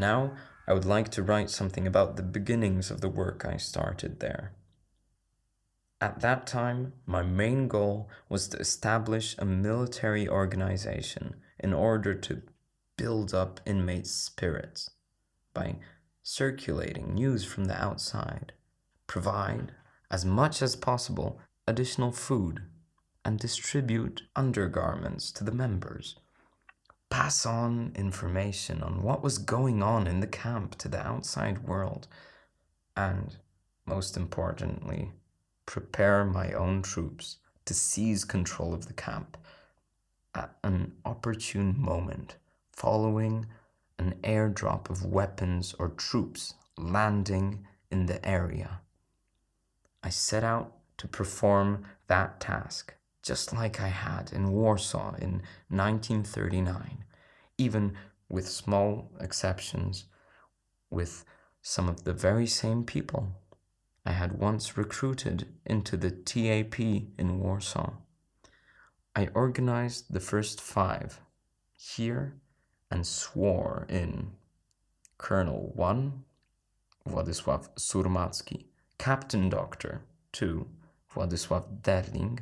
Now, I would like to write something about the beginnings of the work I started there. At that time, my main goal was to establish a military organization in order to build up inmates' spirits by circulating news from the outside, provide, as much as possible, additional food, and distribute undergarments to the members. Pass on information on what was going on in the camp to the outside world, and, most importantly, prepare my own troops to seize control of the camp at an opportune moment, following an airdrop of weapons or troops landing in the area. I set out to perform that task, just like I had in Warsaw in 1939, even with small exceptions, with some of the very same people I had once recruited into the TAP in Warsaw. I organized the first 5 here and swore in Colonel 1, Władysław Surmacki, Captain Doctor 2, Władysław Derling,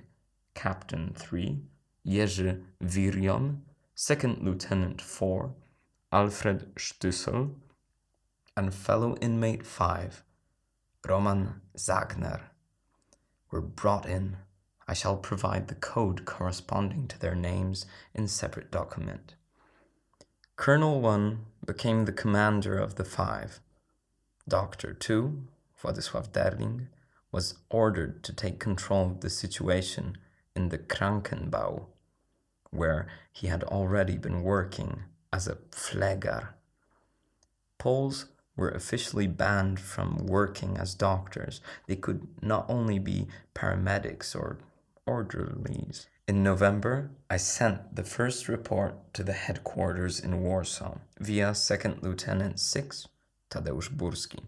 Captain 3, Jerzy Wirion, Second Lieutenant 4, Alfred Stüssel, and fellow inmate 5, Roman Zagner, were brought in. I shall provide the code corresponding to their names in separate document. Colonel 1 became the commander of the 5. Doctor 2, Władysław Derling, was ordered to take control of the situation in the Krankenbau, where he had already been working as a Pfleger. Poles were officially banned from working as doctors. They could not only be paramedics or orderlies. In November, I sent the first report to the headquarters in Warsaw via 2nd Lieutenant 6, Tadeusz Burski.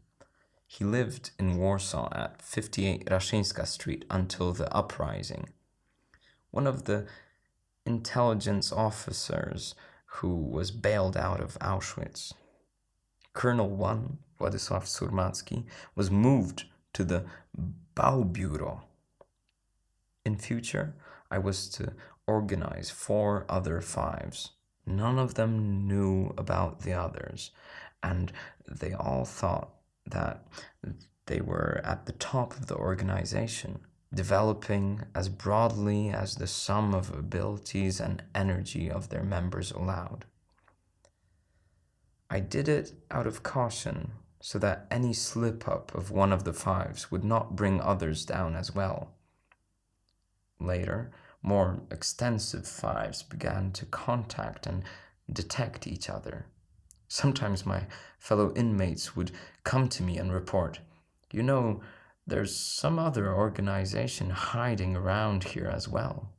He lived in Warsaw at 58 Raszyńska Street until the uprising. One of the intelligence officers who was bailed out of Auschwitz. Colonel 1, Władysław Surmacki, was moved to the Baubureau. In future, I was to organize 4 other 5s. None of them knew about the others, and they all thought that they were at the top of the organization, developing as broadly as the sum of abilities and energy of their members allowed. I did it out of caution, so that any slip-up of one of the 5s would not bring others down as well. Later, more extensive 5s began to contact and detect each other. Sometimes my fellow inmates would come to me and report, "You know, there's some other organization hiding around here as well."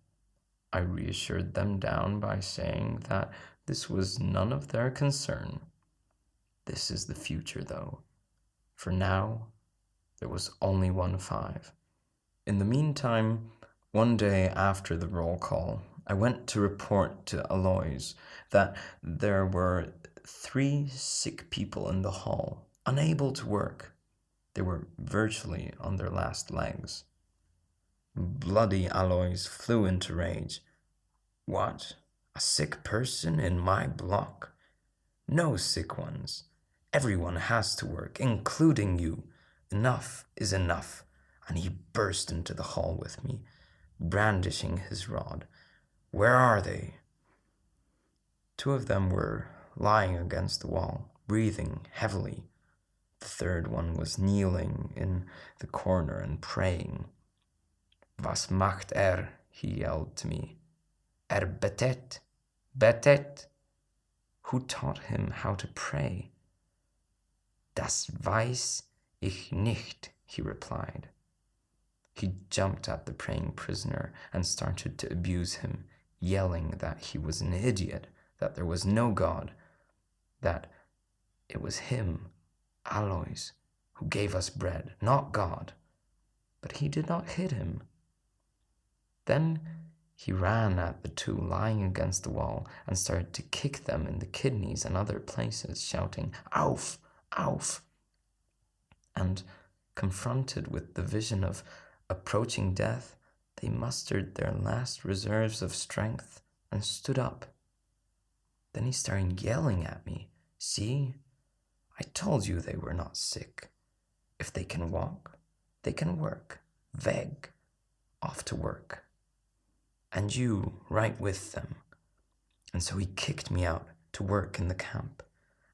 I reassured them down by saying that this was none of their concern. This is the future, though. For now, there was only one 5. In the meantime, one day after the roll call, I went to report to Alois that there were 3 sick people in the hall, unable to work. They were virtually on their last legs. Bloody Alois flew into rage. "What? A sick person in my block? No sick ones. Everyone has to work, including you. Enough is enough." And he burst into the hall with me, brandishing his rod. "Where are they?" 2 of them were lying against the wall, breathing heavily. The 3rd one was kneeling in the corner and praying. "Was macht he yelled to me. "Betet, betet." Who taught him how to pray? "Das weiß ich nicht," he replied. He jumped at the praying prisoner and started to abuse him, yelling that he was an idiot, that there was no God, that it was him, Alois, who gave us bread, not God. But he did not hit him. Then He ran at the two lying against the wall and started to kick them in the kidneys and other places, shouting, "Auf! Auf!" And confronted with the vision of approaching death, they mustered their last reserves of strength and stood up. Then he started yelling at me, "See? I told you they were not sick. If they can walk, they can work. Weg. Off to work. And you, right with them." And so he kicked me out to work in the camp,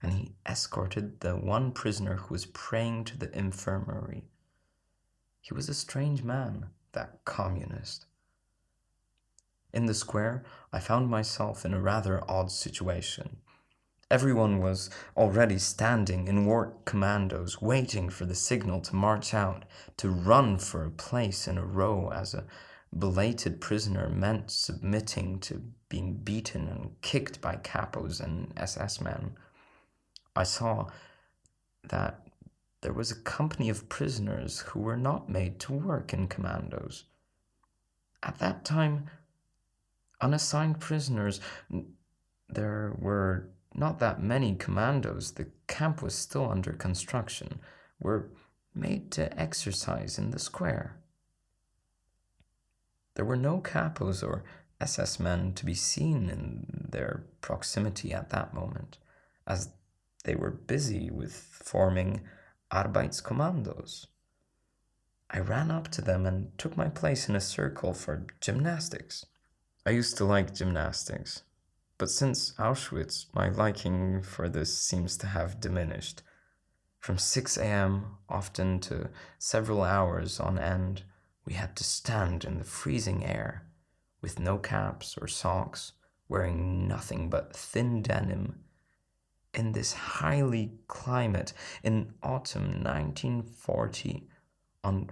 and he escorted the one prisoner who was praying to the infirmary. He was a strange man, that communist. In the square, I found myself in a rather odd situation. Everyone was already standing in work commandos, waiting for the signal to march out, to run for a place in a row, as a belated prisoner meant submitting to being beaten and kicked by capos and SS men. I saw that there was a company of prisoners who were not made to work in commandos. At that time, unassigned prisoners, there were not that many commandos, the camp was still under construction, were made to exercise in the square. There were no capos or SS men to be seen in their proximity at that moment, as they were busy with forming Arbeitskommandos. I ran up to them and took my place in a circle for gymnastics. I used to like gymnastics, but since Auschwitz, my liking for this seems to have diminished. From 6 a.m., often to several hours on end, we had to stand in the freezing air, with no caps or socks, wearing nothing but thin denim. In this highly climate, in autumn 1940, on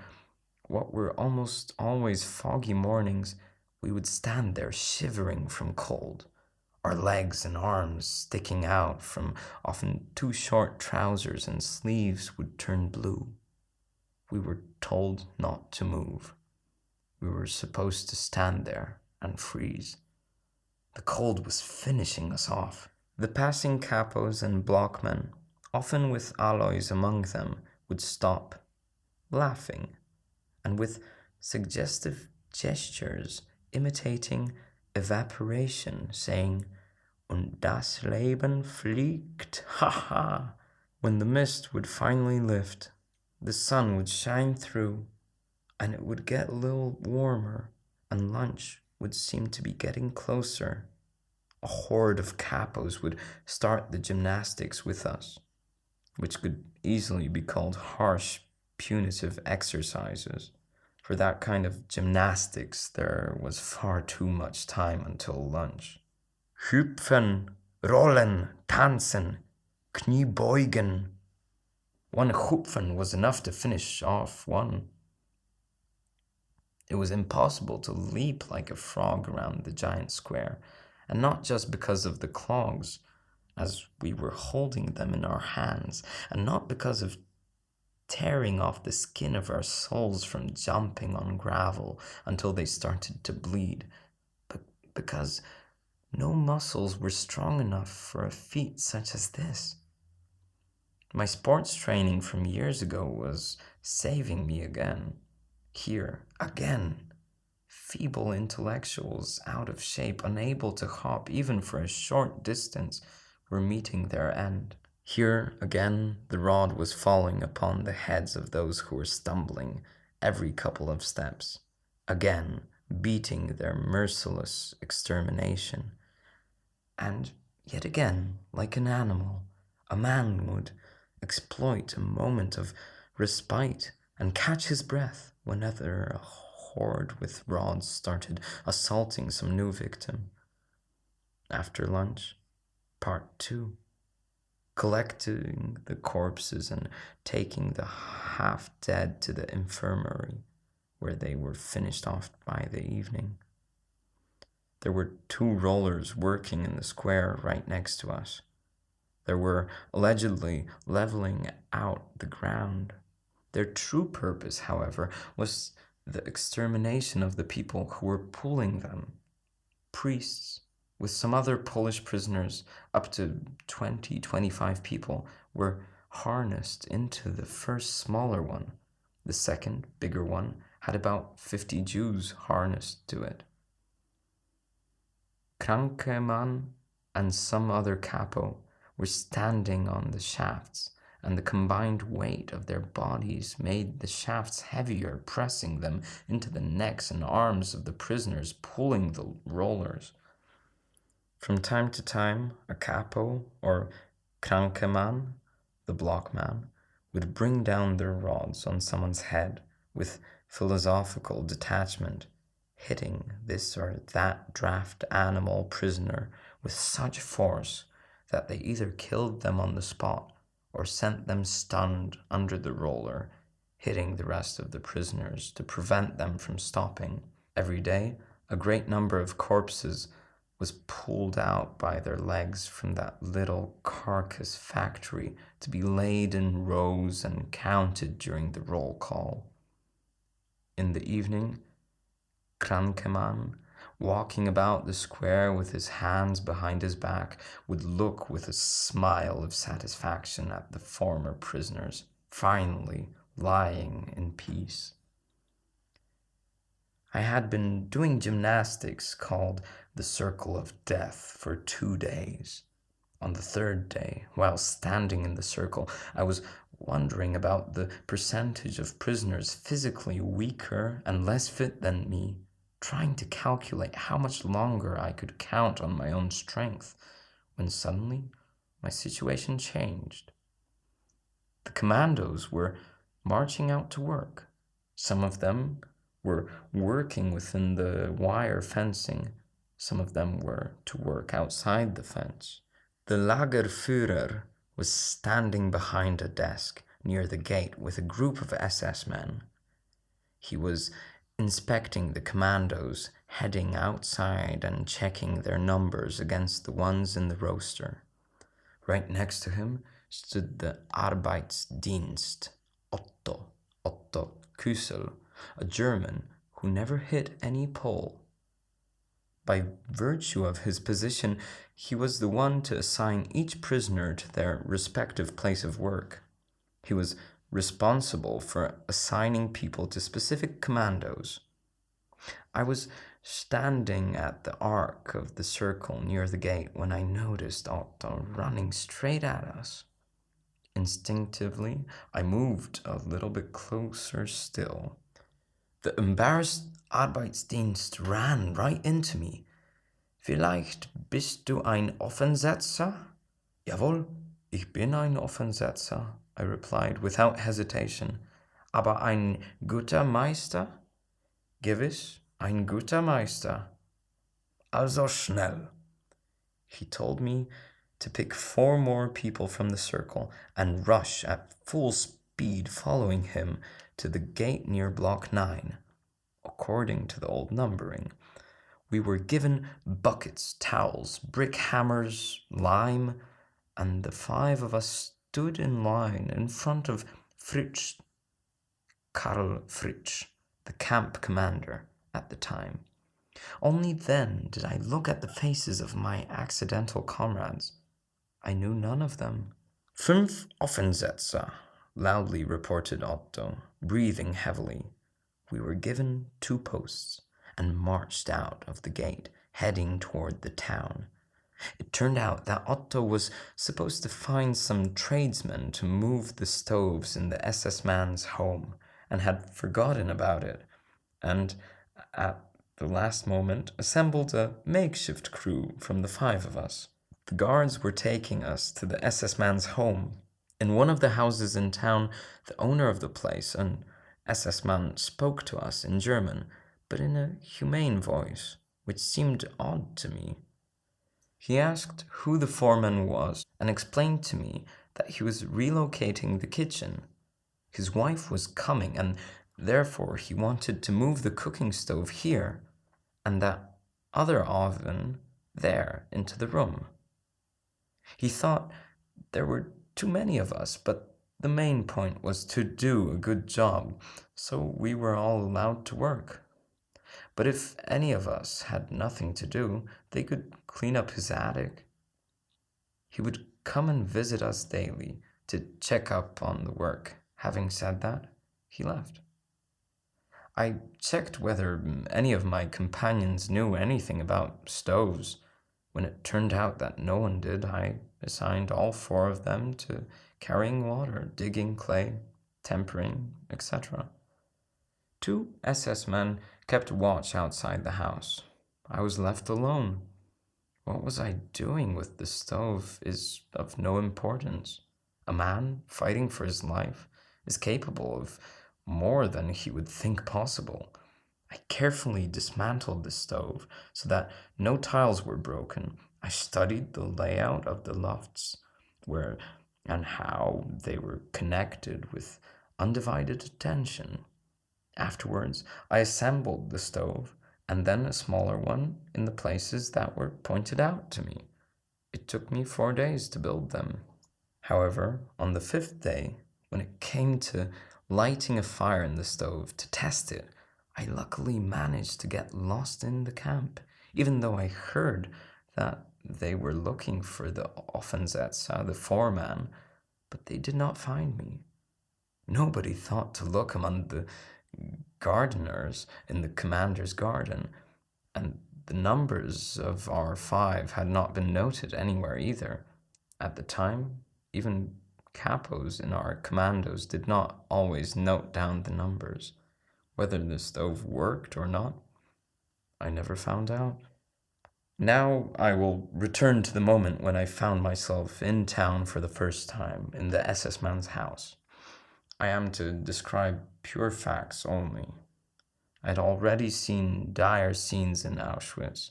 what were almost always foggy mornings, we would stand there shivering from cold, our legs and arms sticking out from often too short trousers, and sleeves would turn blue. We were told not to move. We were supposed to stand there and freeze. The cold was finishing us off. The passing capos and blockmen, often with alloys among them, would stop, laughing, and with suggestive gestures imitating evaporation, saying, "Und das Leben fliegt, haha." When the mist would finally lift, the sun would shine through, and it would get a little warmer, and lunch would seem to be getting closer. A horde of capos would start the gymnastics with us, which could easily be called harsh, punitive exercises. For that kind of gymnastics, there was far too much time until lunch. Hüpfen, rollen, tanzen, kniebeugen. One hüpfen was enough to finish off one. It was impossible to leap like a frog around the giant square, and not just because of the clogs, as we were holding them in our hands, and not because of tearing off the skin of our soles from jumping on gravel until they started to bleed, but because no muscles were strong enough for a feat such as this. My sports training from years ago was saving me again. Here, again, feeble intellectuals, out of shape, unable to hop even for a short distance, were meeting their end. Here, again, the rod was falling upon the heads of those who were stumbling every couple of steps, again beating their merciless extermination. And yet again, like an animal, a man would exploit a moment of respite and catch his breath whenever a horde with rods started assaulting some new victim. After lunch, part 2. Collecting the corpses and taking the half-dead to the infirmary, where they were finished off by the evening. There were 2 rollers working in the square right next to us. They were allegedly leveling out the ground. Their true purpose, however, was the extermination of the people who were pulling them Priests, with some other Polish prisoners, up to 20-25 people, were harnessed into the first smaller one. The second, bigger one, had about 50 Jews harnessed to it. Krankeman and some other capo were standing on the shafts, and the combined weight of their bodies made the shafts heavier, pressing them into the necks and arms of the prisoners pulling the rollers. From time to time, a capo, or krankeman, the blockman, would bring down their rods on someone's head with philosophical detachment, hitting this or that draft animal prisoner with such force that they either killed them on the spot or sent them stunned under the roller, hitting the rest of the prisoners to prevent them from stopping. Every day, a great number of corpses was pulled out by their legs from that little carcass factory to be laid in rows and counted during the roll call. In the evening, Krankeman, walking about the square with his hands behind his back, would look with a smile of satisfaction at the former prisoners, finally lying in peace. I had been doing gymnastics called the Circle of Death for 2 days. On the third day, while standing in the circle, I was wondering about the percentage of prisoners physically weaker and less fit than me, trying to calculate how much longer I could count on my own strength, when suddenly my situation changed. The commandos were marching out to work. Some of them were working within the wire fencing. Some of them were to work outside the fence. The Lagerführer was standing behind a desk near the gate with a group of SS men. He was inspecting the commandos, heading outside and checking their numbers against the ones in the roster. Right next to him stood the Arbeitsdienst, Otto Küssel, a German who never hit any Pole. By virtue of his position, he was the one to assign each prisoner to their respective place of work. He was responsible for assigning people to specific commandos. I was standing at the arc of the circle near the gate when I noticed Otto running straight at us. Instinctively, I moved a little bit closer still. The embarrassed Arbeitsdienst ran right into me. Vielleicht bist du ein Offensetzer? Jawohl, ich bin ein Offensetzer, I replied without hesitation. Aber ein guter Meister? Gewiss, ein guter Meister. Also schnell. He told me to pick 4 more people from the circle and rush at full speed following him to the gate near Block 9. According to the old numbering, we were given buckets, towels, brick hammers, lime, and the 5 of us stood in line in front of Karl Fritsch, the camp commander at the time. Only then did I look at the faces of my accidental comrades. I knew none of them. 5 Offensetzer, loudly reported Otto, breathing heavily. We were given 2 posts and marched out of the gate, heading toward the town. It turned out that Otto was supposed to find some tradesmen to move the stoves in the SS man's home, and had forgotten about it, and at the last moment assembled a makeshift crew from the 5 of us. The guards were taking us to the SS man's home. In one of the houses in town, the owner of the place, an SS man, spoke to us in German, but in a humane voice, which seemed odd to me. He asked who the foreman was and explained to me that he was relocating the kitchen. His wife was coming and therefore he wanted to move the cooking stove here and that other oven there into the room. He thought there were too many of us, but the main point was to do a good job, so we were all allowed to work. But if any of us had nothing to do, they could clean up his attic. He would come and visit us daily to check up on the work. Having said that, he left. I checked whether any of my companions knew anything about stoves. When it turned out that no one did, I assigned all 4 of them to carrying water, digging clay, tempering, etc. 2 SS men kept watch outside the house. I was left alone. What was I doing with the stove is of no importance. A man fighting for his life is capable of more than he would think possible. I carefully dismantled the stove so that no tiles were broken. I studied the layout of the lofts, where and how they were connected with undivided attention. Afterwards, I assembled the stove and then a smaller one in the places that were pointed out to me. It took me 4 days to build them. However, on the 5th day, when it came to lighting a fire in the stove to test it, I luckily managed to get lost in the camp, even though I heard that they were looking for the Offensetzer, the foreman, but they did not find me. Nobody thought to look among the gardeners in the commander's garden, and the numbers of our 5 had not been noted anywhere either. At the time, even capos in our commandos did not always note down the numbers. Whether the stove worked or not, I never found out. Now I will return to the moment when I found myself in town for the first time, in the SS man's house. I am to describe pure facts only. I had already seen dire scenes in Auschwitz.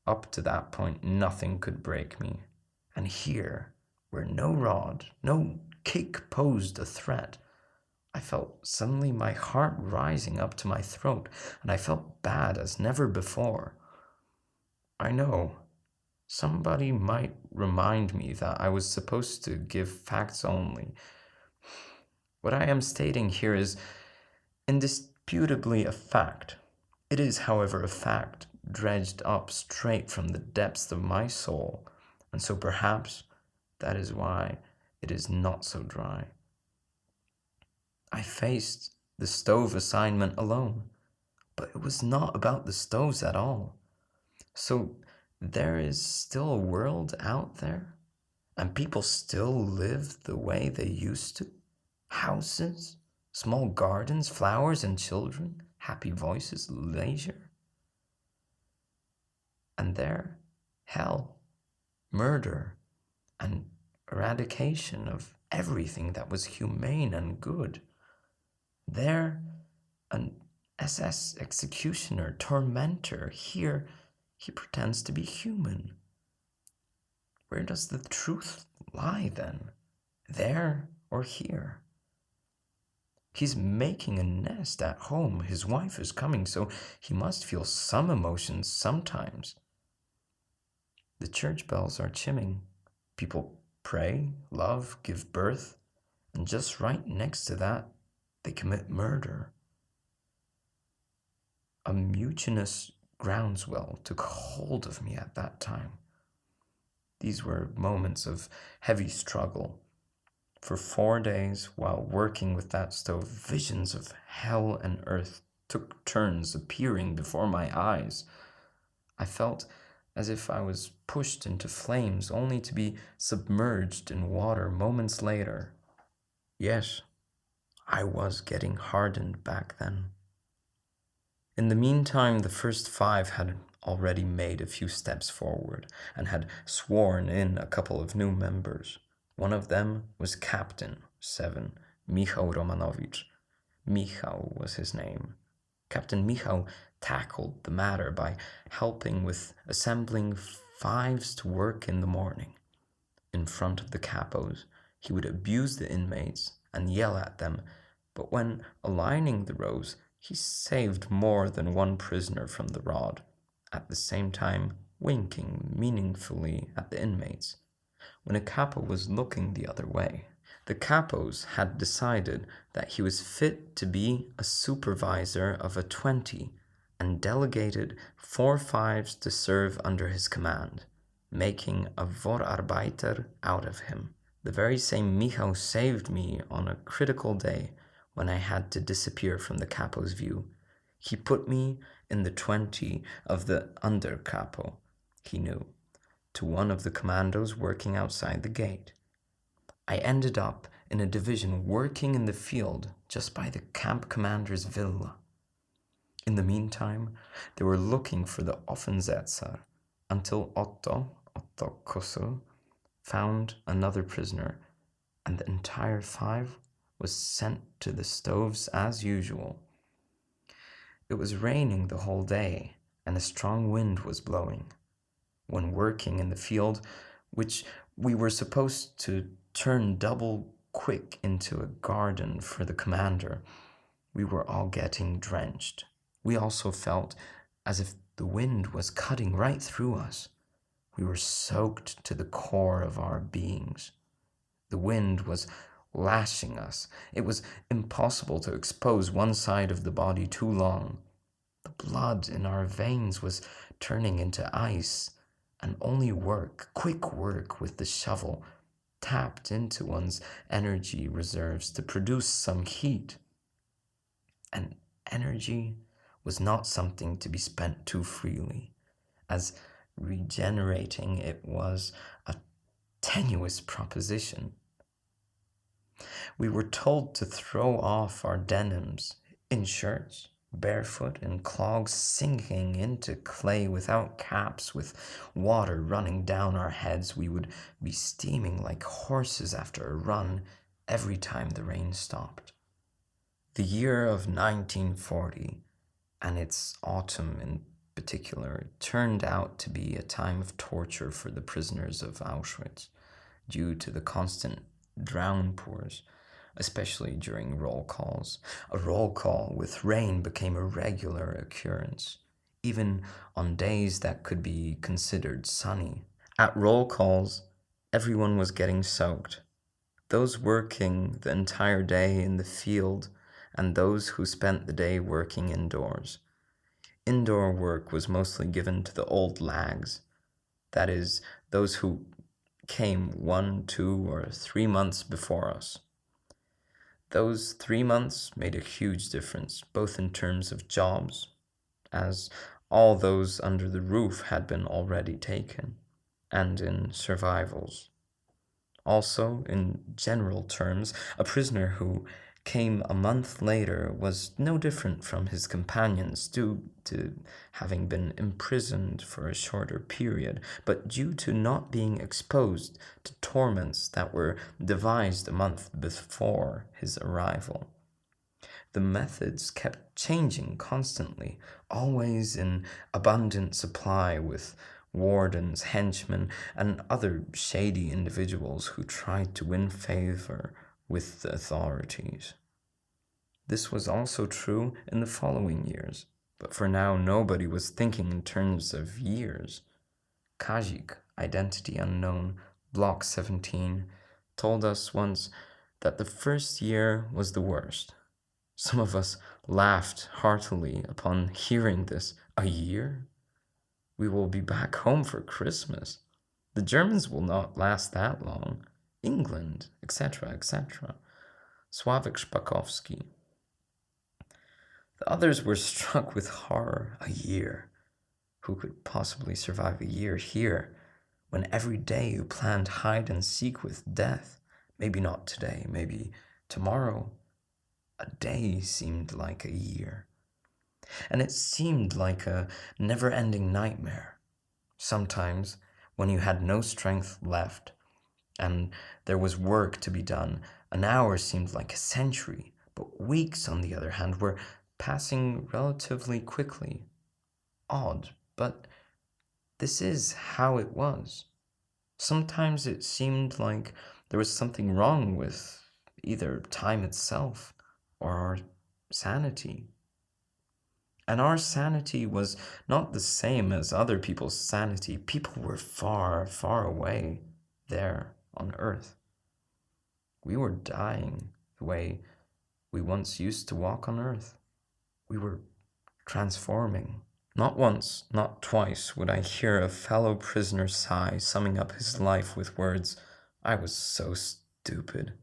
Up to that point, nothing could break me. And here, where no rod, no kick posed a threat, I felt suddenly my heart rising up to my throat, and I felt bad as never before. I know, somebody might remind me that I was supposed to give facts only. What I am stating here is indisputably a fact. It is, however, a fact dredged up straight from the depths of my soul, and so perhaps that is why it is not so dry. I faced the stove assignment alone, but it was not about the stoves at all. So there is still a world out there, and people still live the way they used to. Houses, small gardens, flowers and children, happy voices, leisure. And there, hell, murder, and eradication of everything that was humane and good. There, an SS executioner, tormentor. Here, he pretends to be human. Where does the truth lie then? There or here? He's making a nest at home. His wife is coming, so he must feel some emotions sometimes. The church bells are chiming. People pray, love, give birth, and just right next to that, they commit murder. A mutinous groundswell took hold of me at that time. These were moments of heavy struggle. For 4 days, while working with that stove, visions of hell and earth took turns appearing before my eyes. I felt as if I was pushed into flames only to be submerged in water moments later. Yes, I was getting hardened back then. In the meantime, the first 5 had already made a few steps forward and had sworn in a couple of new members. One of them was Captain 7, Michał Romanowicz. Michał was his name. Captain Michał tackled the matter by helping with assembling 5s to work in the morning. In front of the capos, he would abuse the inmates and yell at them, but when aligning the rows, he saved more than one prisoner from the rod, at the same time winking meaningfully at the inmates. When a capo was looking the other way, the capos had decided that he was fit to be a supervisor of a 20, and delegated 4 fives to serve under his command, making a Vorarbeiter out of him. The very same Michał saved me on a critical day when I had to disappear from the capo's view. He put me in the 20 of the undercapo, he knew, to one of the commandos working outside the gate. I ended up in a division working in the field just by the camp commander's villa. In the meantime, they were looking for the Offensetzer until Otto Kossel, found another prisoner, and the entire 5 was sent to the stoves as usual. It was raining the whole day, and a strong wind was blowing. When working in the field, which we were supposed to turn double quick into a garden for the commander, we were all getting drenched. We also felt as if the wind was cutting right through us. We were soaked to the core of our beings. The wind was lashing us. It was impossible to expose one side of the body too long. The blood in our veins was turning into ice, and only work, quick work with the shovel, tapped into one's energy reserves to produce some heat. And energy was not something to be spent too freely, as regenerating it was a tenuous proposition. We were told to throw off our denims in shirts, barefoot in clogs, sinking into clay without caps, with water running down our heads. We would be steaming like horses after a run every time the rain stopped. The year of 1940, and its autumn in particular, turned out to be a time of torture for the prisoners of Auschwitz, due to the constant downpours, especially during roll calls. A roll call with rain became a regular occurrence, even on days that could be considered sunny. At roll calls, everyone was getting soaked. Those working the entire day in the field and those who spent the day working indoors. Indoor work was mostly given to the old lags, that is, those who came 1, 2, or 3 months before us. Those 3 months made a huge difference, both in terms of jobs, as all those under the roof had been already taken, and in survivals. Also, in general terms, a prisoner who came a month later was no different from his companions due to having been imprisoned for a shorter period, but due to not being exposed to torments that were devised a month before his arrival. The methods kept changing constantly, always in abundant supply, with wardens, henchmen, and other shady individuals who tried to win favor with the authorities. This was also true in the following years, but for now nobody was thinking in terms of years. Kazik, identity unknown, Block 17, told us once that the first year was the worst. Some of us laughed heartily upon hearing this. A year? We will be back home for Christmas. The Germans will not last that long. England, etc., etc. Sławek Szpakowski. The others were struck with horror. A year? Who could possibly survive a year here, when every day you planned hide and seek with death? Maybe not today, maybe tomorrow. A day seemed like a year. And it seemed like a never-ending nightmare. Sometimes, when you had no strength left, and there was work to be done, an hour seemed like a century, but weeks, on the other hand, were passing relatively quickly. Odd, but this is how it was. Sometimes it seemed like there was something wrong with either time itself or our sanity. And our sanity was not the same as other people's sanity. People were far, far away there on Earth. We were dying the way we once used to walk on Earth. We were transforming. Not once, not twice would I hear a fellow prisoner sigh, summing up his life with words, "I was so stupid."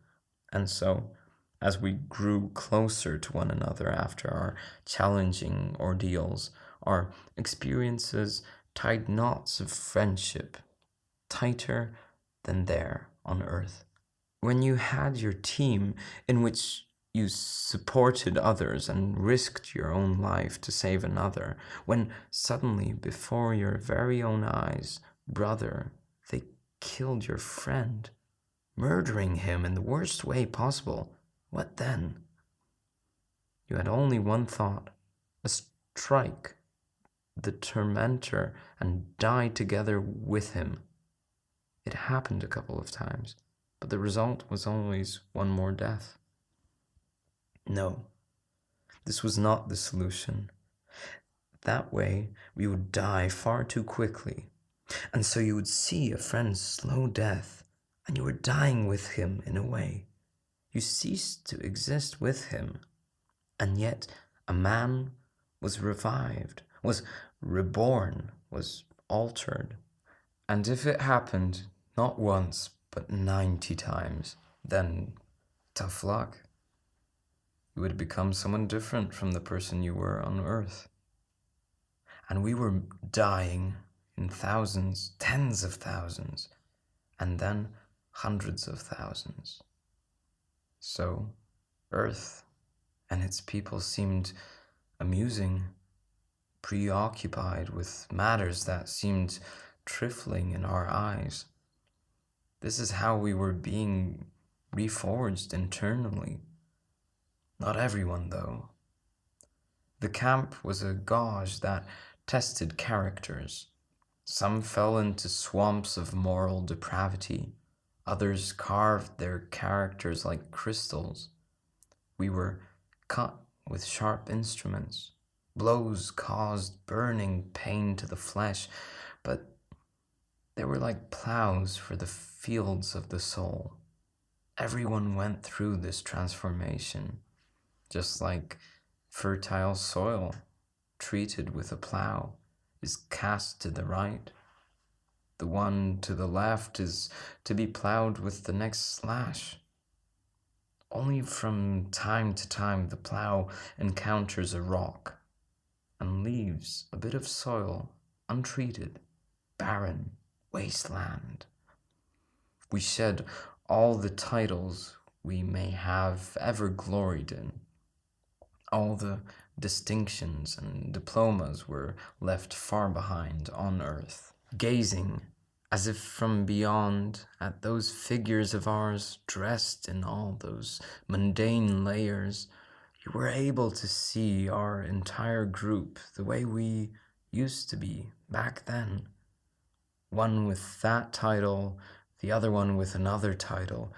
And so, as we grew closer to one another after our challenging ordeals, our experiences tied knots of friendship, tighter than there on Earth. When you had your team in which you supported others and risked your own life to save another, when suddenly before your very own eyes, brother, they killed your friend, murdering him in the worst way possible, what then? You had only one thought, a strike the tormentor and die together with him. It happened a couple of times, but the result was always one more death. No, this was not the solution. That way, we would die far too quickly. And so you would see a friend's slow death, and you were dying with him in a way. You ceased to exist with him, and yet a man was revived, was reborn, was altered. And if it happened, not once, but 90 times, then tough luck. You would become someone different from the person you were on Earth. And we were dying in thousands, tens of thousands, and then hundreds of thousands. So, Earth and its people seemed amusing, preoccupied with matters that seemed trifling in our eyes. This is how we were being reforged internally. Not everyone, though. The camp was a gauge that tested characters. Some fell into swamps of moral depravity. Others carved their characters like crystals. We were cut with sharp instruments. Blows caused burning pain to the flesh, but they were like plows for the fields of the soul. Everyone went through this transformation, just like fertile soil treated with a plow is cast to the right. The one to the left is to be plowed with the next slash. Only from time to time the plow encounters a rock and leaves a bit of soil untreated, barren, wasteland. We shed all the titles we may have ever gloried in. All the distinctions and diplomas were left far behind on Earth. Gazing, as if from beyond, at those figures of ours dressed in all those mundane layers, you were able to see our entire group the way we used to be back then. One with that title, the other one with another title,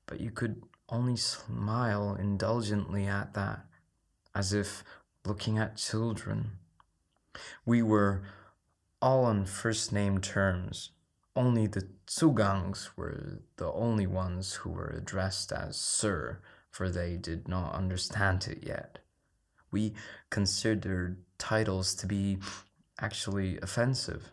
but you could only smile indulgently at that, as if looking at children. We were all on first-name terms. Only the Zugangs were the only ones who were addressed as Sir, for they did not understand it yet. We considered titles to be actually offensive.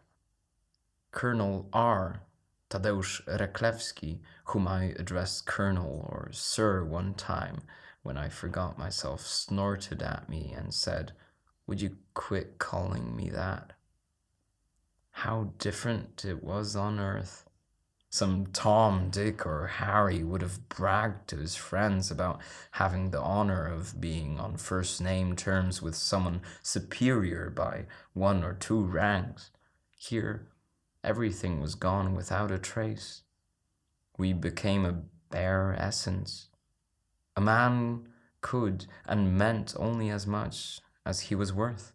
Colonel R. Tadeusz Reklewski, whom I addressed Colonel or Sir one time when I forgot myself, snorted at me and said, "Would you quit calling me that?" How different it was on Earth. Some Tom, Dick, or Harry would have bragged to his friends about having the honor of being on first-name terms with someone superior by 1 or 2 ranks. Here, everything was gone without a trace. We became a bare essence. A man could and meant only as much as he was worth.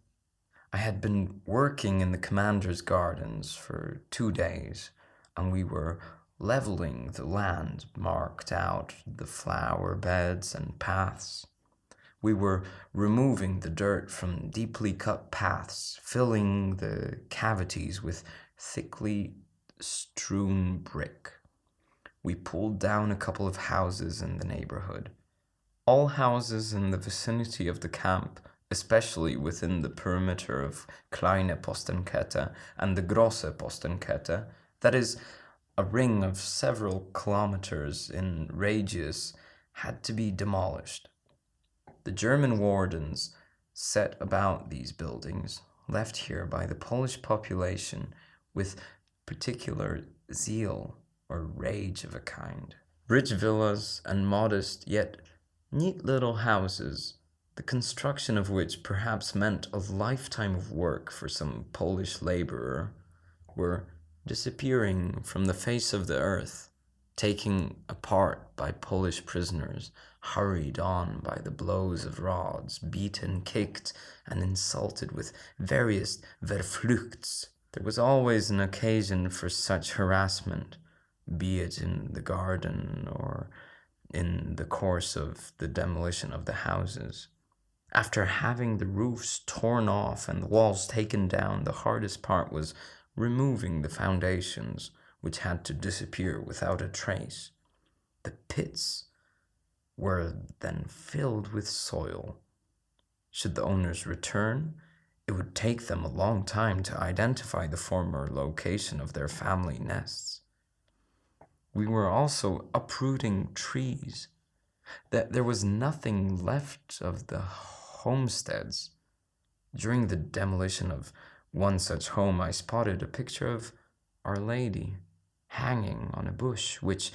I had been working in the commander's gardens for 2 days, and we were leveling the land, marked out the flower beds and paths. We were removing the dirt from deeply cut paths, filling the cavities with thickly strewn brick. We pulled down a couple of houses in the neighborhood. All houses in the vicinity of the camp especially within the perimeter of Kleine Postenkette and the Grosse Postenkette, that is, a ring of several kilometers in radius, had to be demolished. The German wardens set about these buildings, left here by the Polish population with particular zeal or rage of a kind. Rich villas and modest yet neat little houses, the construction of which perhaps meant a lifetime of work for some Polish laborer, were disappearing from the face of the earth, taken apart by Polish prisoners, hurried on by the blows of rods, beaten, kicked, and insulted with various verfluchts. There was always an occasion for such harassment, be it in the garden or in the course of the demolition of the houses. After having the roofs torn off and the walls taken down, the hardest part was removing the foundations, which had to disappear without a trace. The pits were then filled with soil. Should the owners return, it would take them a long time to identify the former location of their family nests. We were also uprooting trees. There was nothing left of the homesteads. During the demolition of one such home, I spotted a picture of Our Lady hanging on a bush, which,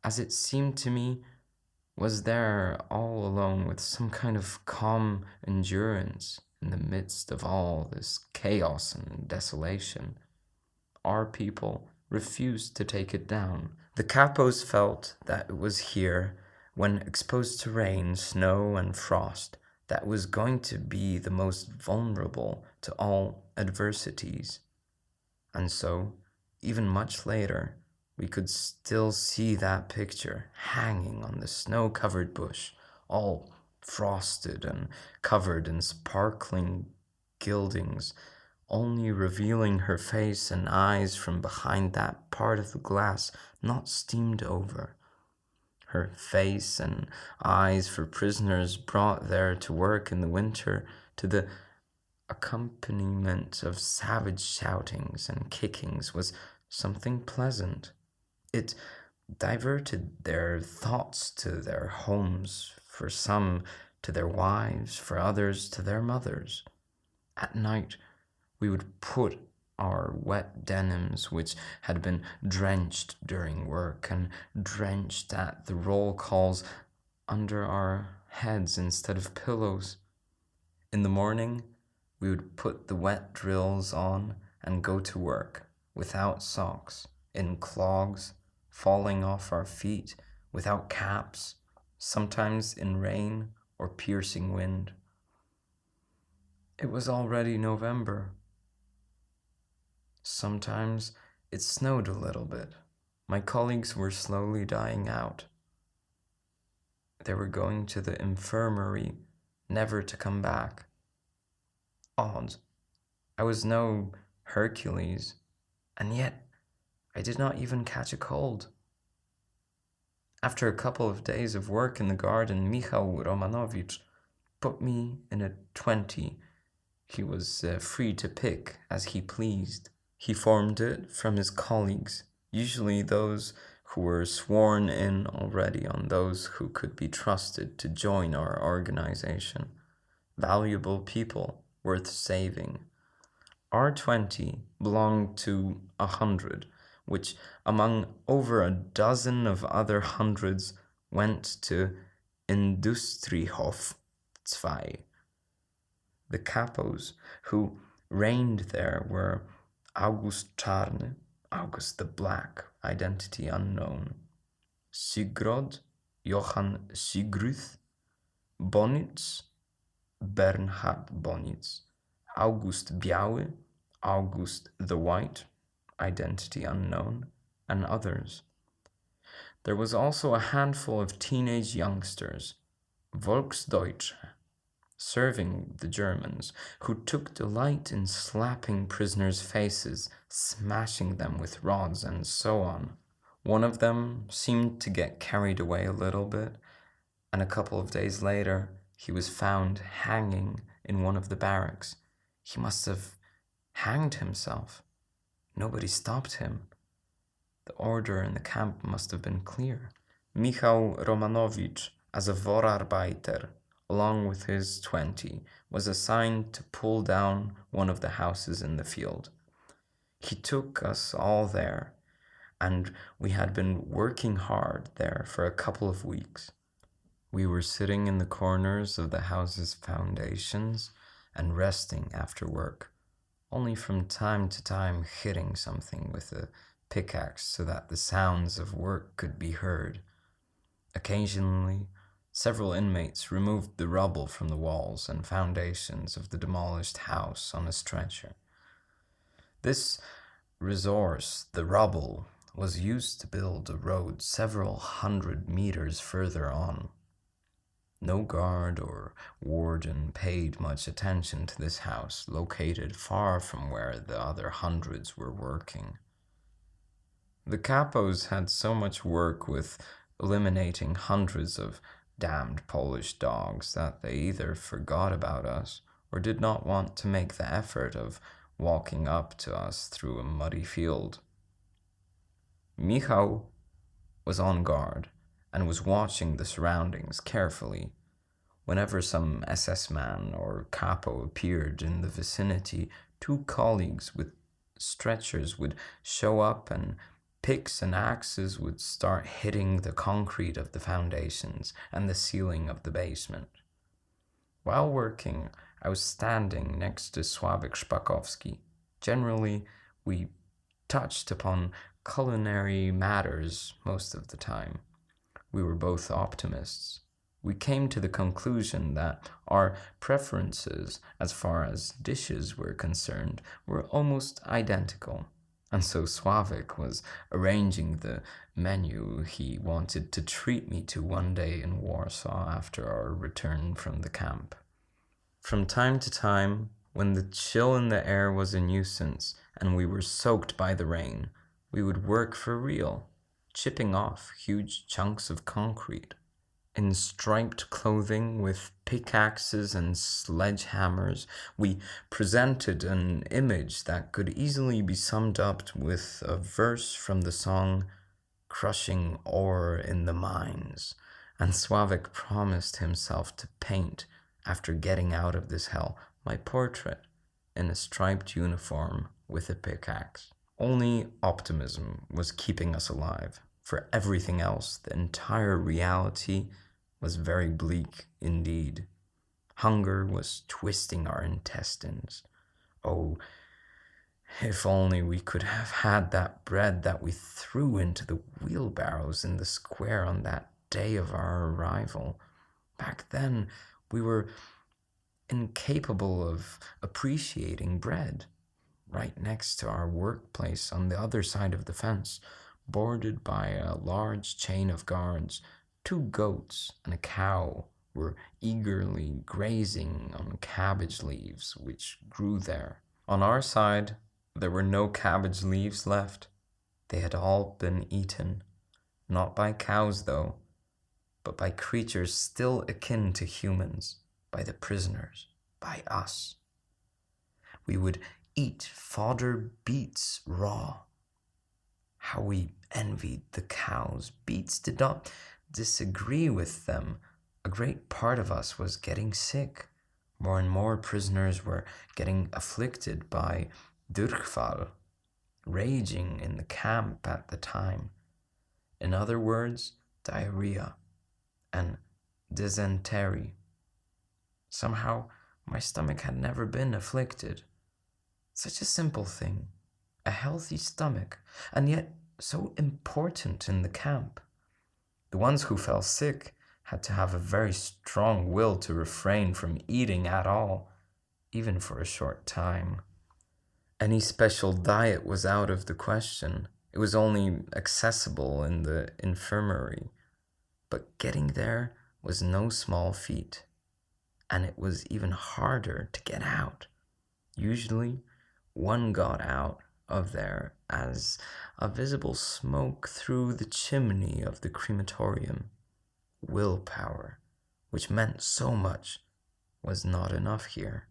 as it seemed to me, was there all alone with some kind of calm endurance in the midst of all this chaos and desolation. Our people refused to take it down. The capos felt that it was here, when exposed to rain, snow, and frost, that was going to be the most vulnerable to all adversities. And so, even much later, we could still see that picture hanging on the snow-covered bush, all frosted and covered in sparkling gildings, only revealing her face and eyes from behind that part of the glass not steamed over. Her face and eyes for prisoners brought there to work in the winter, to the accompaniment of savage shoutings and kickings, was something pleasant. It diverted their thoughts to their homes, for some to their wives, for others to their mothers. At night, we would put our wet denims, which had been drenched during work and drenched at the roll calls, under our heads instead of pillows. In the morning, we would put the wet drills on and go to work, without socks, in clogs, falling off our feet, without caps, sometimes in rain or piercing wind. It was already November. Sometimes it snowed a little bit. My colleagues were slowly dying out. They were going to the infirmary, never to come back. Odd. I was no Hercules, and yet I did not even catch a cold. After a couple of days of work in the garden, Michał Romanowicz put me in a 20. He was free to pick as he pleased. He formed it from his colleagues, usually those who were sworn in already on those who could be trusted to join our organization. Valuable people, worth saving. Our 20 belonged to 100, which among over a dozen of other hundreds went to Industriehof 2. The capos who reigned there were August Czarny, August the Black, identity unknown, Sigrod, Johann Sigruth, Bonitz, Bernhard Bonitz, August Biały, August the White, identity unknown, and others. There was also a handful of teenage youngsters, Volksdeutsche, serving the Germans, who took delight in slapping prisoners' faces, smashing them with rods, and so on. One of them seemed to get carried away a little bit, and a couple of days later he was found hanging in one of the barracks. He must have hanged himself. Nobody stopped him. The order in the camp must have been clear. Michał Romanowicz, as a Vorarbeiter, along with his 20, was assigned to pull down one of the houses in the field. He took us all there, and we had been working hard there for a couple of weeks. We were sitting in the corners of the house's foundations and resting after work, only from time to time hitting something with a pickaxe so that the sounds of work could be heard. Occasionally, several inmates removed the rubble from the walls and foundations of the demolished house on a stretcher. This resource, the rubble, was used to build a road several hundred meters further on. No guard or warden paid much attention to this house, located far from where the other hundreds were working. The capos had so much work with eliminating hundreds of damned Polish dogs that they either forgot about us or did not want to make the effort of walking up to us through a muddy field. Michał was on guard and was watching the surroundings carefully. Whenever some SS man or capo appeared in the vicinity, two colleagues with stretchers would show up and picks and axes would start hitting the concrete of the foundations and the ceiling of the basement. While working, I was standing next to Sławek Szpakowski. Generally, we touched upon culinary matters most of the time. We were both optimists. We came to the conclusion that our preferences, as far as dishes were concerned, were almost identical. And so Sławek was arranging the menu he wanted to treat me to one day in Warsaw after our return from the camp. From time to time, when the chill in the air was a nuisance and we were soaked by the rain, we would work for real, chipping off huge chunks of concrete. In striped clothing with pickaxes and sledgehammers, we presented an image that could easily be summed up with a verse from the song Crushing Ore in the Mines, and Sławek promised himself to paint, after getting out of this hell, my portrait in a striped uniform with a pickaxe. Only optimism was keeping us alive. For everything else, the entire reality was very bleak indeed. Hunger was twisting our intestines. Oh, if only we could have had that bread that we threw into the wheelbarrows in the square on that day of our arrival. Back then, we were incapable of appreciating bread. Right next to our workplace on the other side of the fence, bordered by a large chain of guards, 2 goats and a cow were eagerly grazing on cabbage leaves which grew there. On our side, there were no cabbage leaves left. They had all been eaten, not by cows though, but by creatures still akin to humans, by the prisoners, by us. We would eat fodder beets raw. How we envied the cows. Beets did not disagree with them. A great part of us was getting sick. More and more prisoners were getting afflicted by durchfall, raging in the camp at the time. In other words, diarrhea and dysentery. Somehow, my stomach had never been afflicted. Such a simple thing, a healthy stomach, and yet so important in the camp. The ones who fell sick had to have a very strong will to refrain from eating at all, even for a short time. Any special diet was out of the question. It was only accessible in the infirmary. But getting there was no small feat, and it was even harder to get out. Usually, one got out of there as a visible smoke through the chimney of the crematorium. Willpower, which meant so much, was not enough here.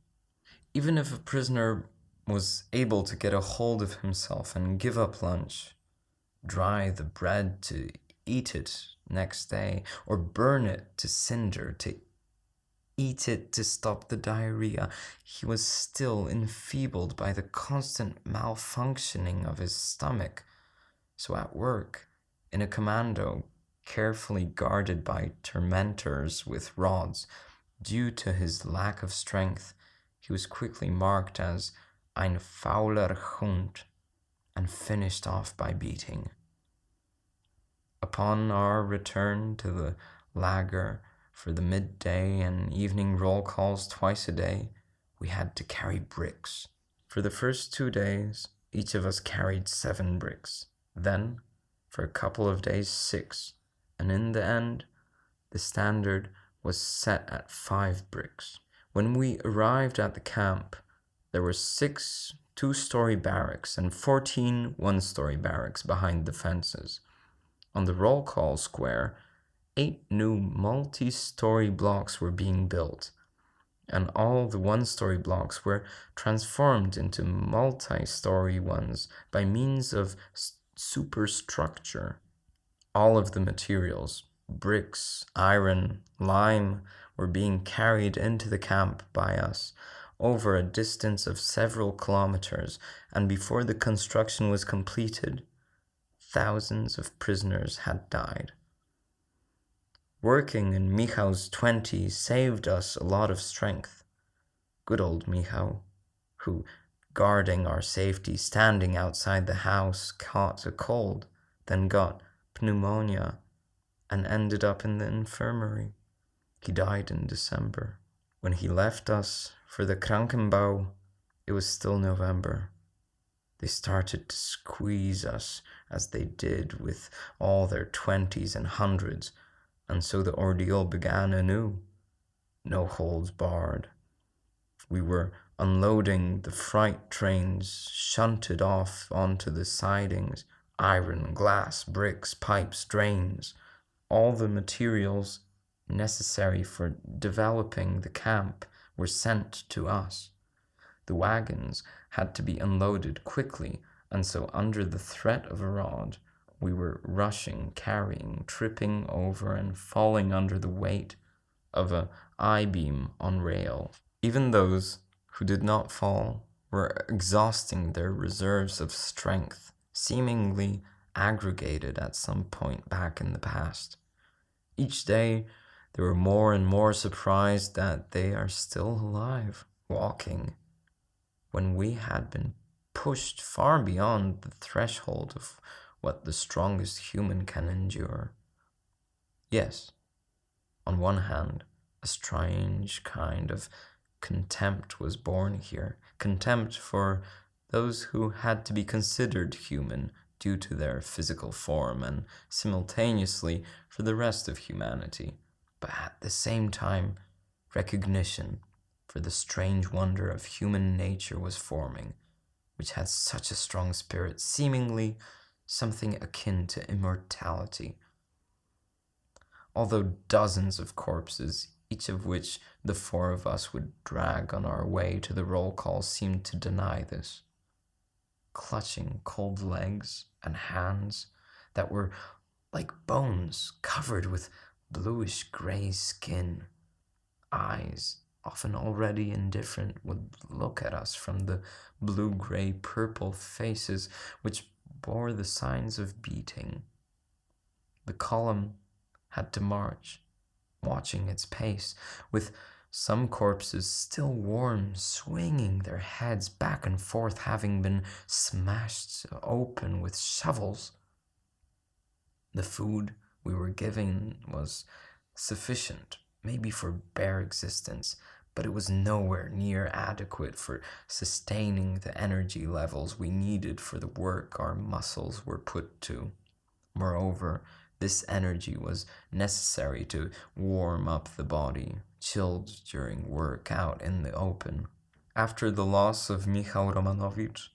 Even if a prisoner was able to get a hold of himself and give up lunch, dry the bread to eat it next day, or burn it to cinder to eat it to stop the diarrhea, he was still enfeebled by the constant malfunctioning of his stomach. So at work, in a commando, carefully guarded by tormentors with rods, due to his lack of strength, he was quickly marked as ein fauler Hund and finished off by beating. Upon our return to the lager for the midday and evening roll calls twice a day, we had to carry bricks. For the first 2 days, each of us carried 7 bricks. Then, for a couple of days, 6. And in the end, the standard was set at 5 bricks. When we arrived at the camp, there were 6 2-story barracks and 14 1-story barracks behind the fences. On the roll call square, 8 new multi-story blocks were being built, and all the 1-story blocks were transformed into multi-story ones by means of superstructure. All of the materials, bricks, iron, lime, were being carried into the camp by us over a distance of several kilometers, and before the construction was completed, thousands of prisoners had died. Working in Michał's 20s saved us a lot of strength. Good old Michał, who, guarding our safety, standing outside the house, caught a cold, then got pneumonia, and ended up in the infirmary. He died in December. When he left us for the Krankenbau, it was still November. They started to squeeze us as they did with all their 20s and 100s, and so the ordeal began anew. No holds barred. We were unloading the freight trains, shunted off onto the sidings, iron, glass, bricks, pipes, drains, all the materials necessary for developing the camp were sent to us. The wagons had to be unloaded quickly, and so under the threat of a rod, we were rushing, carrying, tripping over and falling under the weight of a I-beam on rail. Even those who did not fall were exhausting their reserves of strength, seemingly aggregated at some point back in the past. Each day, they were more and more surprised that they are still alive, walking, when we had been pushed far beyond the threshold of what the strongest human can endure. Yes, on one hand, a strange kind of contempt was born here, contempt for those who had to be considered human due to their physical form, and simultaneously for the rest of humanity, but at the same time, recognition for the strange wonder of human nature was forming, which had such a strong spirit, seemingly something akin to immortality. Although dozens of corpses, each of which the 4 of us would drag on our way to the roll call, seemed to deny this. Clutching cold legs and hands that were like bones covered with bluish-gray skin, eyes, often already indifferent, would look at us from the blue-gray-purple faces which bore the signs of beating. The column had to march, watching its pace, with some corpses still warm, swinging their heads back and forth, having been smashed open with shovels. The food we were given was sufficient, maybe for bare existence, but it was nowhere near adequate for sustaining the energy levels we needed for the work our muscles were put to. Moreover, this energy was necessary to warm up the body, chilled during work out in the open. After the loss of Michał Romanowicz,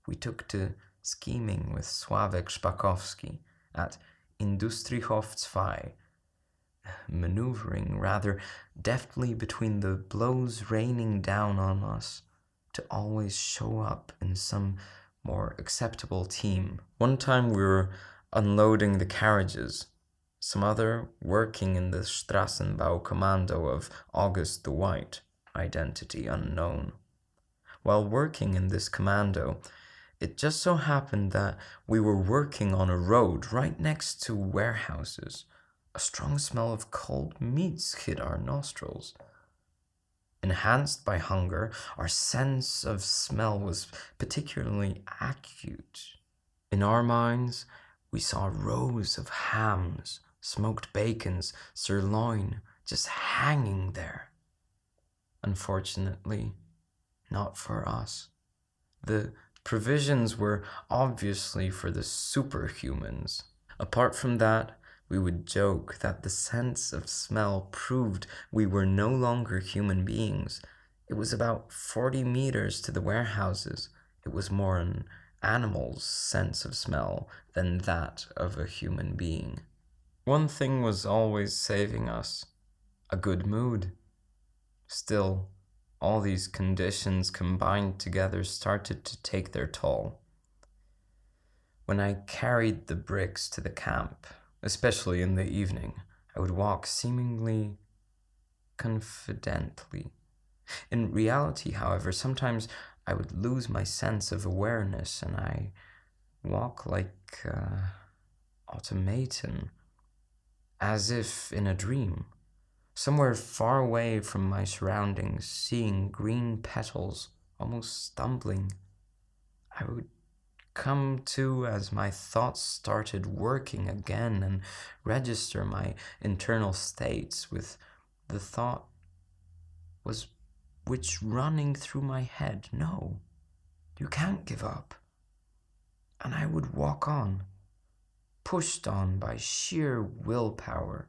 we took to scheming with Sławek Szpakowski at Industriehof 2, maneuvering rather deftly between the blows raining down on us to always show up in some more acceptable team. One time we were unloading the carriages, some other working in the Strassenbau commando of August the White, identity unknown. While working in this commando, it just so happened that we were working on a road right next to warehouses. A strong smell of cold meats hit our nostrils. Enhanced by hunger, our sense of smell was particularly acute. In our minds, we saw rows of hams, smoked bacons, sirloin, just hanging there. Unfortunately, not for us. The provisions were obviously for the superhumans. Apart from that, we would joke that the sense of smell proved we were no longer human beings. It was about 40 meters to the warehouses. It was more an animal's sense of smell than that of a human being. One thing was always saving us: a good mood. Still, all these conditions combined together started to take their toll. When I carried the bricks to the camp, especially in the evening, I would walk seemingly confidently. In reality, however, sometimes I would lose my sense of awareness and I walk like automaton, as if in a dream. Somewhere far away from my surroundings, seeing green petals, almost stumbling. I would come to as my thoughts started working again and register my internal states with the thought was which running through my head: no, you can't give up. And I would walk on, pushed on by sheer willpower.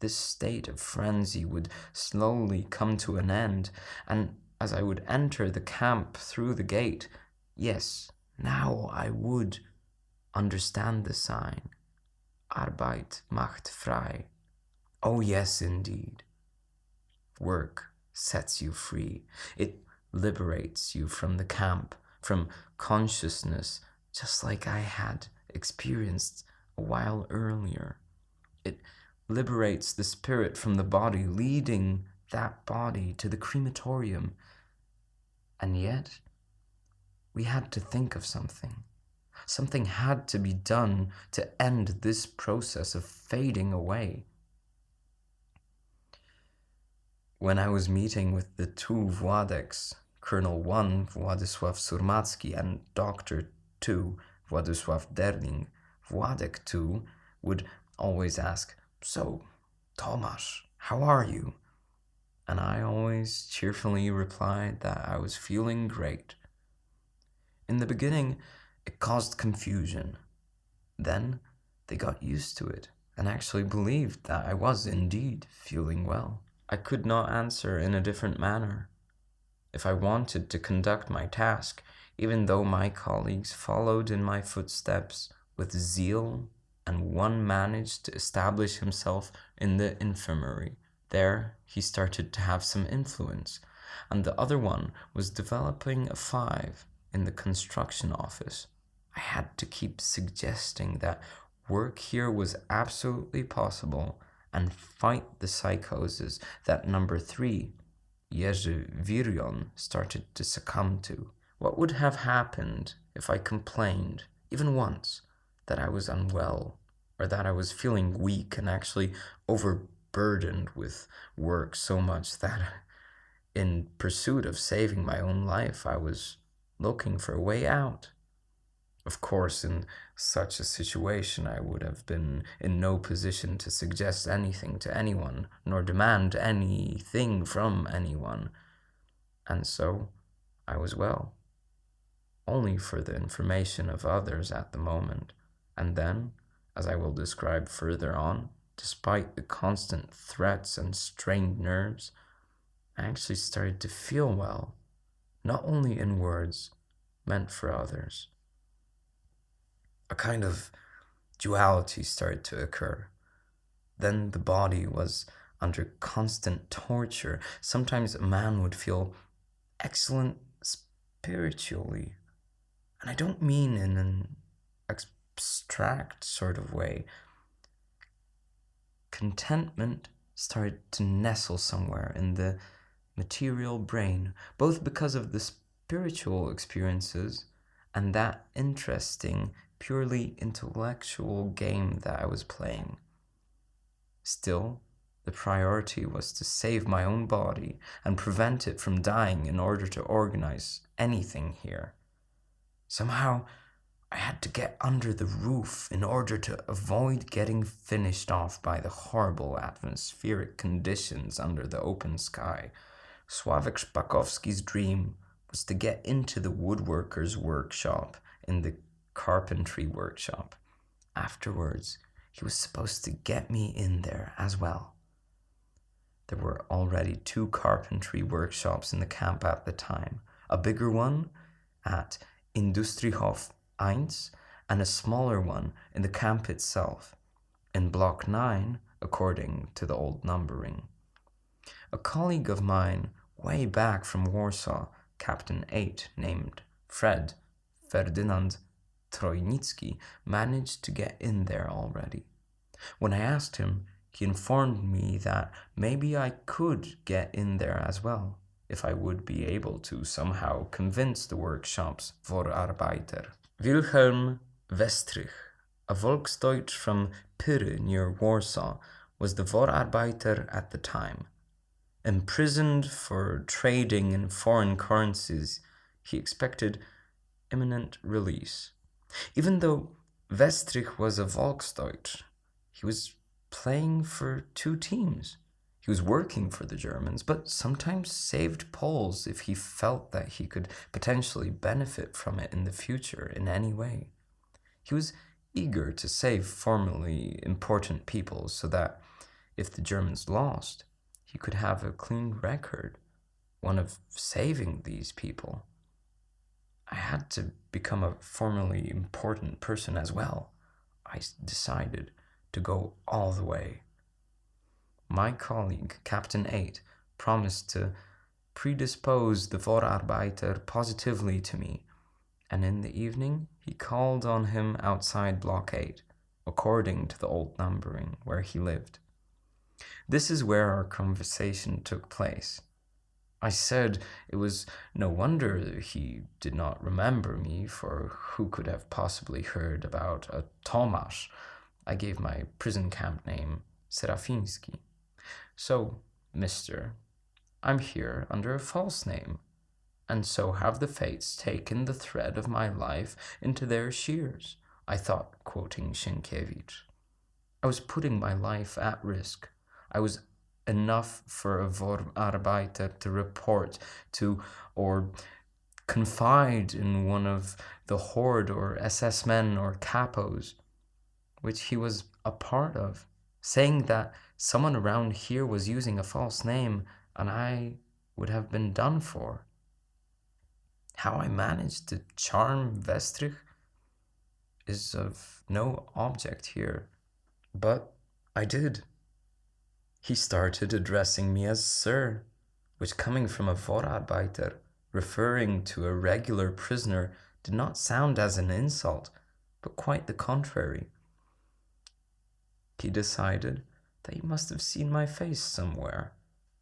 This state of frenzy would slowly come to an end, and as I would enter the camp through the gate, yes, now I would understand the sign. Arbeit macht frei. Oh yes, indeed. Work sets you free. It liberates you from the camp, from consciousness, just like I had experienced a while earlier. It liberates the spirit from the body, leading that body to the crematorium. And yet, we had to think of something. Something had to be done to end this process of fading away. When I was meeting with the two Władeks, Colonel 1 Władysław Surmacki and Dr. 2 Władysław Derling, Władek 2 would always ask, "So, Tomasz, how are you?" And I always cheerfully replied that I was feeling great. In the beginning, it caused confusion. Then they got used to it and actually believed that I was indeed feeling well. I could not answer in a different manner. If I wanted to conduct my task, even though my colleagues followed in my footsteps with zeal, and one managed to establish himself in the infirmary. There he started to have some influence, and the other one was developing a 5 in the construction office. I had to keep suggesting that work here was absolutely possible and fight the psychosis that number 3, Jerzy Virion, started to succumb to. What would have happened if I complained, even once, that I was unwell, or that I was feeling weak and actually overburdened with work so much that in pursuit of saving my own life, I was looking for a way out? Of course, in such a situation, I would have been in no position to suggest anything to anyone, nor demand anything from anyone. And so, I was well, only for the information of others at the moment. And then, as I will describe further on, despite the constant threats and strained nerves, I actually started to feel well, not only in words meant for others. A kind of duality started to occur. Then the body was under constant torture. Sometimes a man would feel excellent spiritually. And I don't mean in an abstract sort of way. Contentment started to nestle somewhere in the material brain, both because of the spiritual experiences and that interesting, purely intellectual game that I was playing. Still, the priority was to save my own body and prevent it from dying in order to organize anything here. Somehow, I had to get under the roof in order to avoid getting finished off by the horrible atmospheric conditions under the open sky. Sławek Szpakowski's dream was to get into the woodworker's workshop in the carpentry workshop. Afterwards, he was supposed to get me in there as well. There were already 2 carpentry workshops in the camp at the time, a bigger one at Industriehof 1 and a smaller one in the camp itself, in Block 9 according to the old numbering. A colleague of mine way back from Warsaw, Captain 8, named Ferdynand Drewinski, managed to get in there already. When I asked him, he informed me that maybe I could get in there as well, if I would be able to somehow convince the workshop's Vorarbeiter. Wilhelm Westrich, a Volksdeutsch from Pyry near Warsaw, was the Vorarbeiter at the time. Imprisoned for trading in foreign currencies, he expected imminent release. Even though Westrich was a Volksdeutsch, he was playing for 2 teams. He was working for the Germans, but sometimes saved Poles if he felt that he could potentially benefit from it in the future in any way. He was eager to save formerly important people so that if the Germans lost, he could have a clean record, one of saving these people. I had to become a formerly important person as well. I decided to go all the way. My colleague, Captain 8, promised to predispose the Vorarbeiter positively to me, and in the evening he called on him outside Block 8, according to the old numbering, where he lived. This is where our conversation took place. I said it was no wonder he did not remember me, for who could have possibly heard about a Tomasz? I gave my prison camp name, Serafiński. So, mister, I'm here under a false name, and so have the fates taken the thread of my life into their shears, I thought, quoting Sienkiewicz. I was putting my life at risk. I was enough for a Vorarbeiter to report to or confide in one of the horde or SS men or capos, which he was a part of, saying that someone around here was using a false name and I would have been done for. How I managed to charm Westrich is of no object here, but I did. He started addressing me as Sir, which, coming from a Vorarbeiter, referring to a regular prisoner, did not sound as an insult, but quite the contrary. He decided that he must have seen my face somewhere,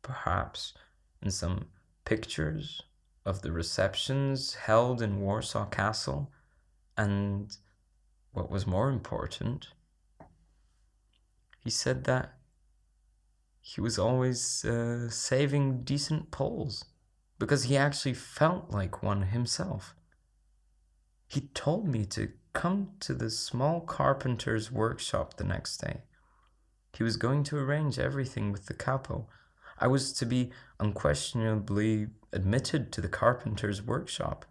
perhaps in some pictures of the receptions held in Warsaw Castle, and, what was more important, he said that he was always saving decent Poles, because he actually felt like one himself. He told me to come to the small carpenter's workshop the next day. He was going to arrange everything with the capo. I was to be unquestionably admitted to the carpenter's workshop,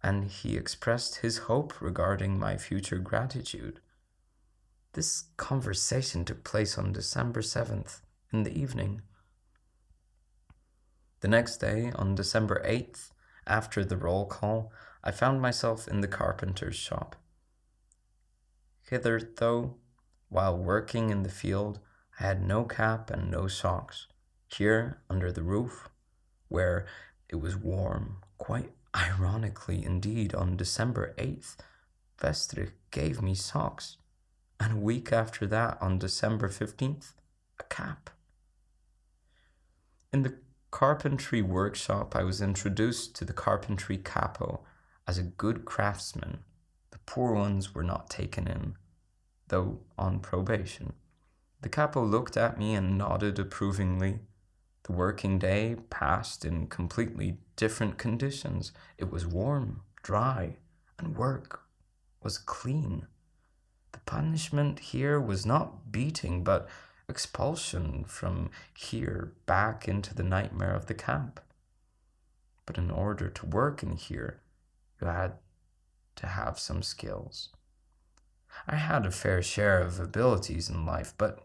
and he expressed his hope regarding my future gratitude. This conversation took place on December 7th in the evening. The next day, on December 8th, after the roll call, I found myself in the carpenter's shop. Hitherto, while working in the field, I had no cap and no socks. Here, under the roof, where it was warm, quite ironically indeed, on December 8th, Vestrich gave me socks. And a week after that, on December 15th, a cap. In the carpentry workshop, I was introduced to the carpentry capo as a good craftsman. The poor ones were not taken in, though on probation. The capo looked at me and nodded approvingly. The working day passed in completely different conditions. It was warm, dry, and work was clean. The punishment here was not beating, but expulsion from here back into the nightmare of the camp. But in order to work in here, you had to have some skills. I had a fair share of abilities in life, but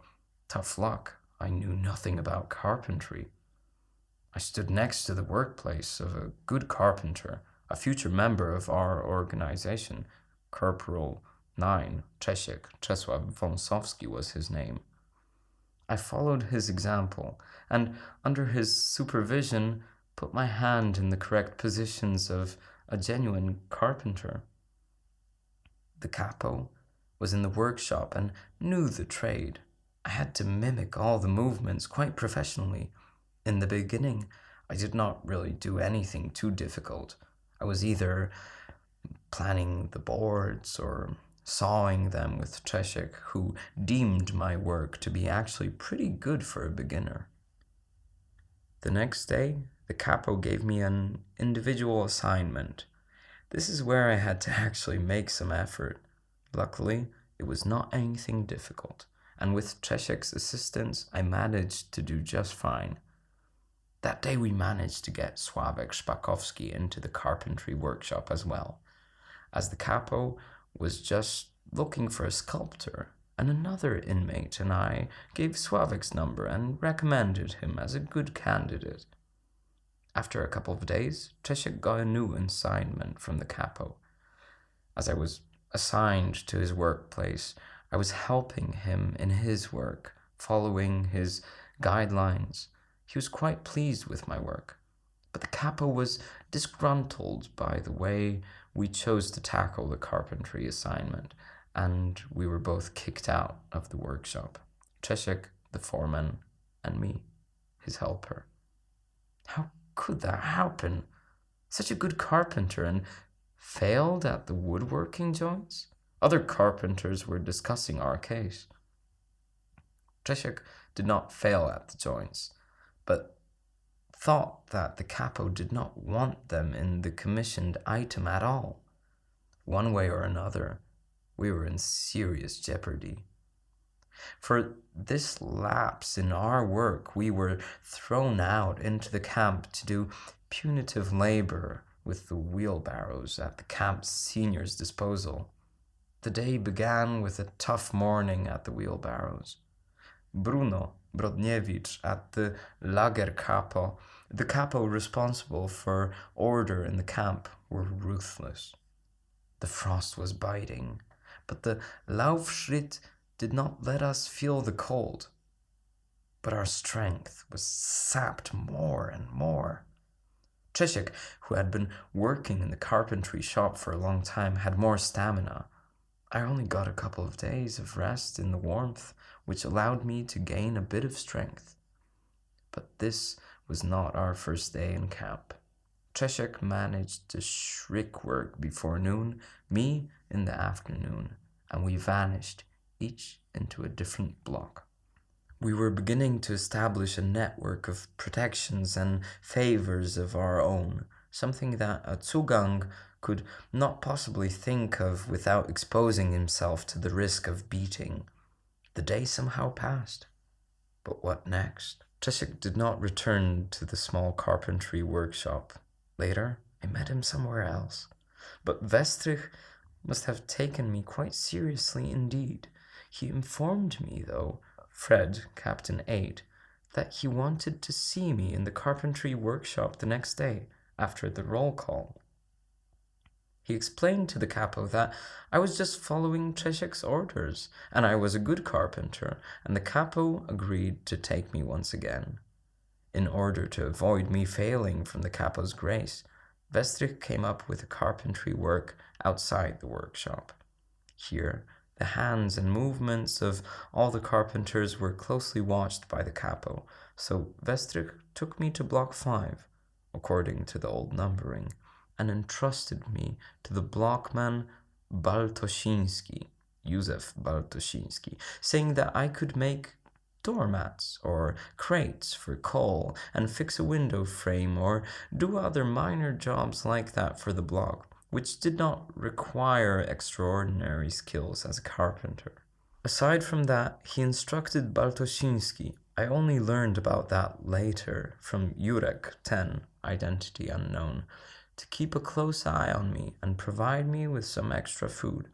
tough luck, I knew nothing about carpentry. I stood next to the workplace of a good carpenter, a future member of our organization. Corporal 9, Czesław Wąsowski was his name. I followed his example, and under his supervision, put my hand in the correct positions of a genuine carpenter. The capo was in the workshop and knew the trade. I had to mimic all the movements quite professionally. In the beginning, I did not really do anything too difficult. I was either planning the boards or sawing them with Czesiek, who deemed my work to be actually pretty good for a beginner. The next day, the capo gave me an individual assignment. This is where I had to actually make some effort. Luckily, it was not anything difficult, and with Czesiek's assistance, I managed to do just fine. That day we managed to get Sławek Szpakowski into the carpentry workshop as well, as the capo was just looking for a sculptor, and another inmate and I gave Sławek's number and recommended him as a good candidate. After a couple of days, Czesiek got a new assignment from the capo. As I was assigned to his workplace, I was helping him in his work, following his guidelines. He was quite pleased with my work, but the capo was disgruntled by the way we chose to tackle the carpentry assignment, and we were both kicked out of the workshop. Czesiek, the foreman, and me, his helper. How could that happen? Such a good carpenter and failed at the woodworking joints? Other carpenters were discussing our case. Czesiek did not fail at the joints, but thought that the capo did not want them in the commissioned item at all. One way or another, we were in serious jeopardy. For this lapse in our work, we were thrown out into the camp to do punitive labor with the wheelbarrows at the camp's senior's disposal. The day began with a tough morning at the wheelbarrows. Bruno Brodniewicz at the lager capo, the capo responsible for order in the camp, were ruthless. The frost was biting, but the Laufschritt did not let us feel the cold. But our strength was sapped more and more. Czesiek, who had been working in the carpentry shop for a long time, had more stamina. I only got a couple of days of rest in the warmth, which allowed me to gain a bit of strength. But this was not our first day in camp. Czesiek managed to shirk work before noon, me in the afternoon, and we vanished, each into a different block. We were beginning to establish a network of protections and favors of our own, something that a Zugang could not possibly think of without exposing himself to the risk of beating. The day somehow passed. But what next? Czesiek did not return to the small carpentry workshop. Later, I met him somewhere else. But Vestrich must have taken me quite seriously indeed. He informed me, though, Fred, Captain 8, that he wanted to see me in the carpentry workshop the next day, after the roll call. He explained to the capo that I was just following Czech's orders, and I was a good carpenter, and the capo agreed to take me once again. In order to avoid me failing from the capo's grace, Vestrich came up with a carpentry work outside the workshop. Here, the hands and movements of all the carpenters were closely watched by the capo, so Vestrich took me to block 5, according to the old numbering, and entrusted me to the blockman Baltoshinsky, Józef Baltoshinsky, saying that I could make doormats or crates for coal and fix a window frame or do other minor jobs like that for the block, which did not require extraordinary skills as a carpenter. Aside from that, he instructed Baltoshinsky. I only learned about that later from Jurek 10, identity unknown, to keep a close eye on me and provide me with some extra food,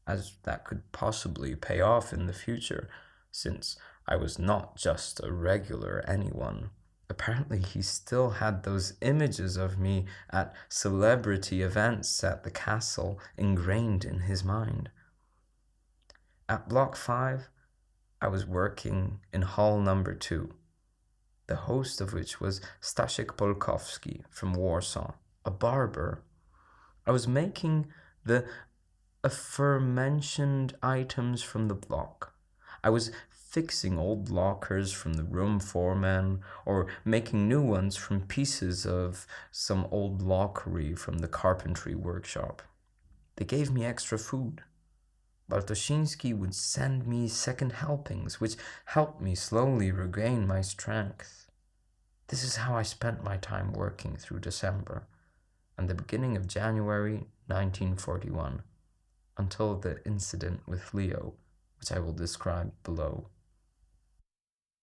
as that could possibly pay off in the future, since I was not just a regular anyone. Apparently he still had those images of me at celebrity events at the castle ingrained in his mind. At Block 5, I was working in hall number 2, the host of which was Staszek Polkowski from Warsaw, a barber. I was making the aforementioned items from the block. I was fixing old lockers from the room foreman, or making new ones from pieces of some old lockery from the carpentry workshop. They gave me extra food. Baltoshinsky would send me second helpings, which helped me slowly regain my strength. This is how I spent my time working through December and the beginning of January 1941, until the incident with Leo, which I will describe below.